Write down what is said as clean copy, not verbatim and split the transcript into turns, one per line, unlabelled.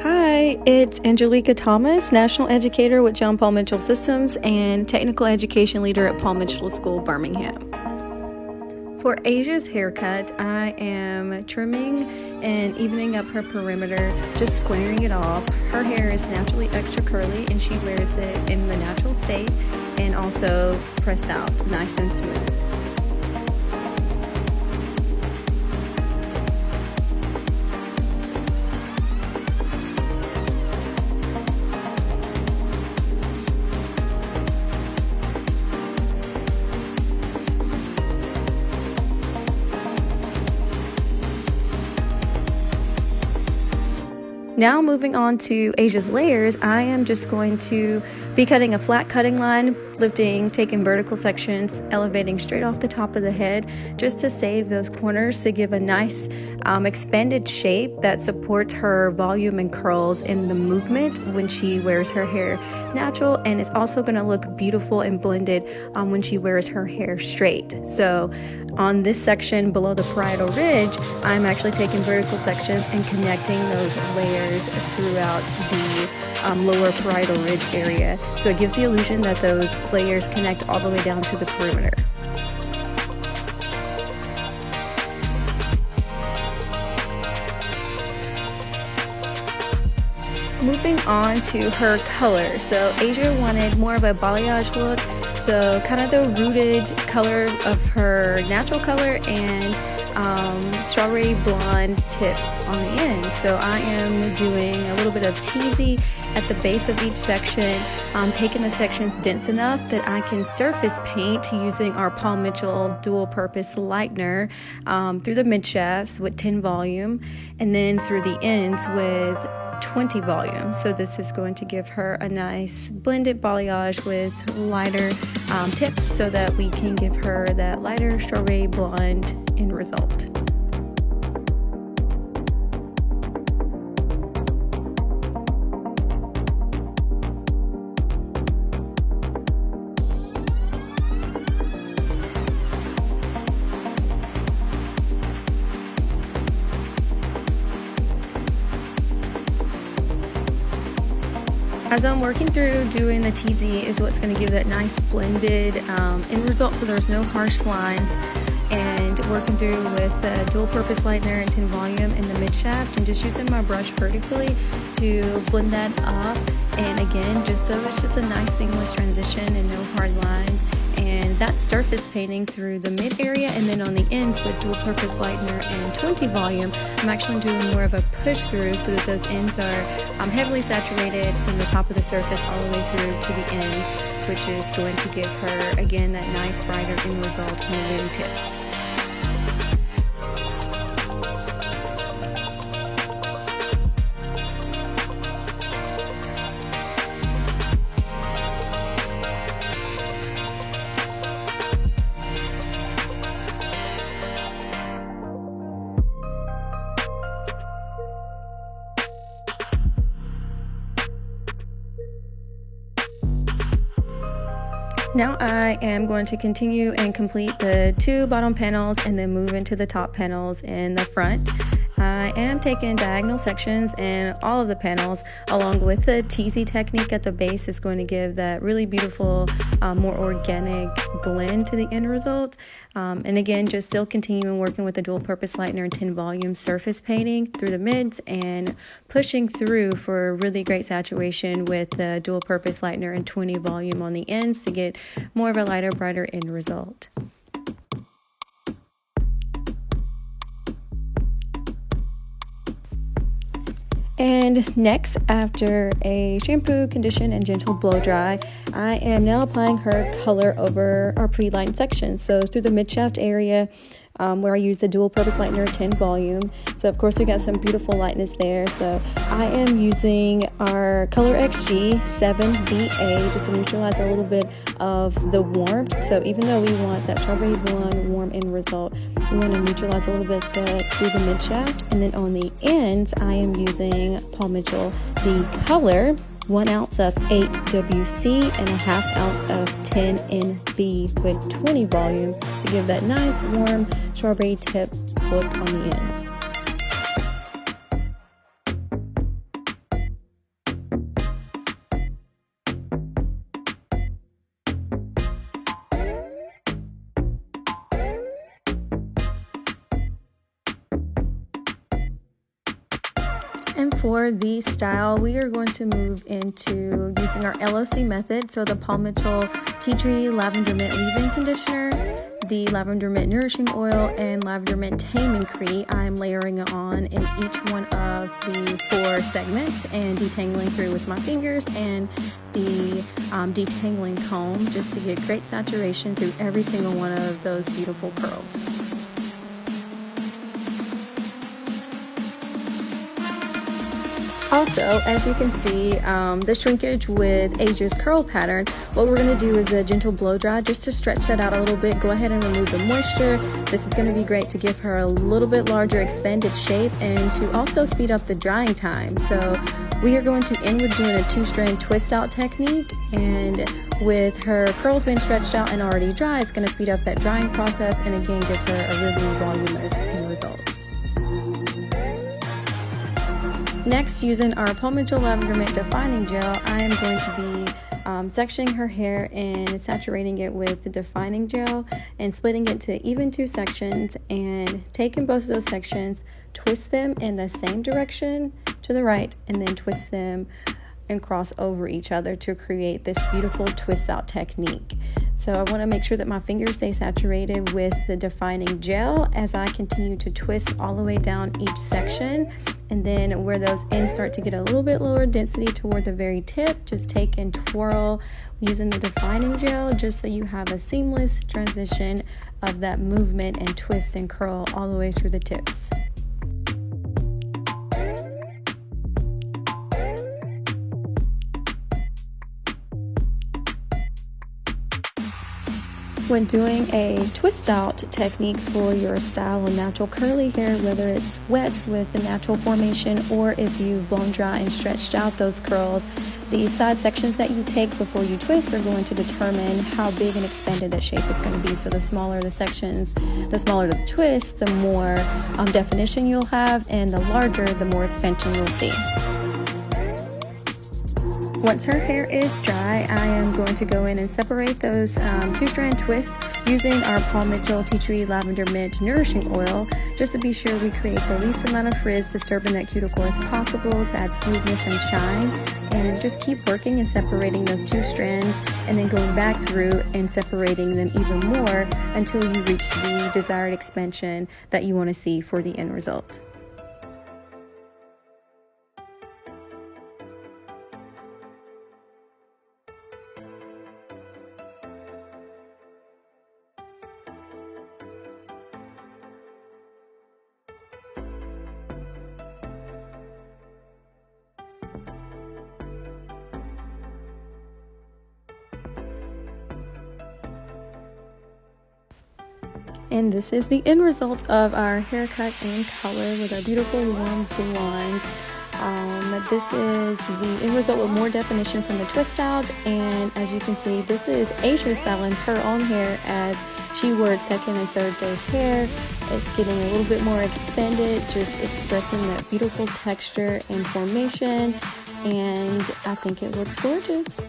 Hi, it's Angelika Thomas, National Educator with John Paul Mitchell Systems and Technical Education Leader at Paul Mitchell School, Birmingham. For Asia's haircut, I am trimming and evening up her perimeter, just squaring it off. Her hair is naturally extra curly and she wears it in the natural state and also pressed out nice and smooth. Now moving on to Asia's layers, I am just going to be cutting a flat cutting line, taking vertical sections, elevating straight off the top of the head just to save those corners to give a nice expanded shape that supports her volume and curls in the movement when she wears her hair natural, and it's also going to look beautiful and blended when she wears her hair straight. So on this section below the parietal ridge, I'm actually taking vertical sections and connecting those layers throughout the lower parietal ridge area. So it gives the illusion that those layers connect all the way down to the perimeter. Moving on to her color. So Asia wanted more of a balayage look, so kind of the rooted color of her natural color and strawberry blonde tips on the ends. So I am doing a little bit of teasing at the base of each section, taking the sections dense enough that I can surface paint using our Paul Mitchell dual purpose lightener through the mid shafts with 10 volume and then through the ends with 20 volume. So this is going to give her a nice blended balayage with lighter tips so that we can give her that lighter strawberry blonde end result. As I'm working through doing the teasing is what's going to give that nice blended end result, so there's no harsh lines, and working through with the dual purpose lightener and 10 volume in the mid shaft and just using my brush vertically to blend that up, and again just so it's just a nice seamless transition and no hard lines. And that's surface painting through the mid area, and then on the ends with dual purpose lightener and 20 volume, I'm actually doing more of a push through so that those ends are heavily saturated from the top of the surface all the way through to the ends, which is going to give her again that nice brighter end result on the very tips. Now I am going to continue and complete the 2 bottom panels and then move into the top panels in the front. I am taking diagonal sections in all of the panels along with the teasing technique at the base is going to give that really beautiful, more organic blend to the end result. And again, just still continuing working with the dual purpose lightener and 10 volume surface painting through the mids and pushing through for really great saturation with the dual purpose lightener and 20 volume on the ends to get more of a lighter, brighter end result. And next, after a shampoo, condition, and gentle blow dry, I am now applying her color over our pre-lined section. So through the mid-shaft area, where I use the dual purpose lightener 10 volume. So of course we got some beautiful lightness there. So I am using our Color XG 7BA just to neutralize a little bit of the warmth. So even though we want that strawberry blonde warm end result, we want to neutralize a little bit through the mid shaft. And then on the ends, I am using Paul Mitchell the Color 1 ounce of 8WC and a ½ ounce of 10NB with 20 volume to give that nice warm strawberry tip look on the ends. And for the style, we are going to move into using our LOC method. So the Paul Mitchell Tea Tree Lavender Mint Leave-In Conditioner, the Lavender Mint Nourishing Oil, and Lavender Mint Taming Cream. I'm layering it on in each one of the 4 segments and detangling through with my fingers and the detangling comb just to get great saturation through every single one of those beautiful curls. Also, as you can see, the shrinkage with Asia's curl pattern, what we're going to do is a gentle blow dry just to stretch that out a little bit. Go ahead and remove the moisture. This is going to be great to give her a little bit larger expanded shape and to also speed up the drying time. So we are going to end with doing a 2-strand twist out technique, and with her curls being stretched out and already dry, it's going to speed up that drying process and again give her a really voluminous end result. Next, using our Paul Mitchell Lavender Mint Defining Gel, I am going to be sectioning her hair and saturating it with the defining gel and splitting it into even 2 sections and taking both of those sections, twist them in the same direction to the right, and then twist them and cross over each other to create this beautiful twist out technique. So I want to make sure that my fingers stay saturated with the defining gel as I continue to twist all the way down each section, and then where those ends start to get a little bit lower density toward the very tip, just take and twirl using the defining gel just so you have a seamless transition of that movement and twist and curl all the way through the tips. When doing a twist out technique for your style of natural curly hair, whether it's wet with the natural formation or if you've blown dry and stretched out those curls, the side sections that you take before you twist are going to determine how big and expanded that shape is going to be. So the smaller the sections, the smaller the twist, the more definition you'll have, and the larger, the more expansion you'll see. Once her hair is dry, I am going to go in and separate those 2-strand twists using our Paul Mitchell Tea Tree Lavender Mint Nourishing Oil just to be sure we create the least amount of frizz disturbing that cuticle as possible to add smoothness and shine. And just keep working and separating those 2 strands and then going back through and separating them even more until you reach the desired expansion that you want to see for the end result. And this is the end result of our haircut and color with our beautiful warm blonde. This is the end result with more definition from the twist out, and as you can see, this is Asia styling her own hair as she wore its 2nd and 3rd day hair. It's getting a little bit more expanded, just expressing that beautiful texture and formation, and I think it looks gorgeous.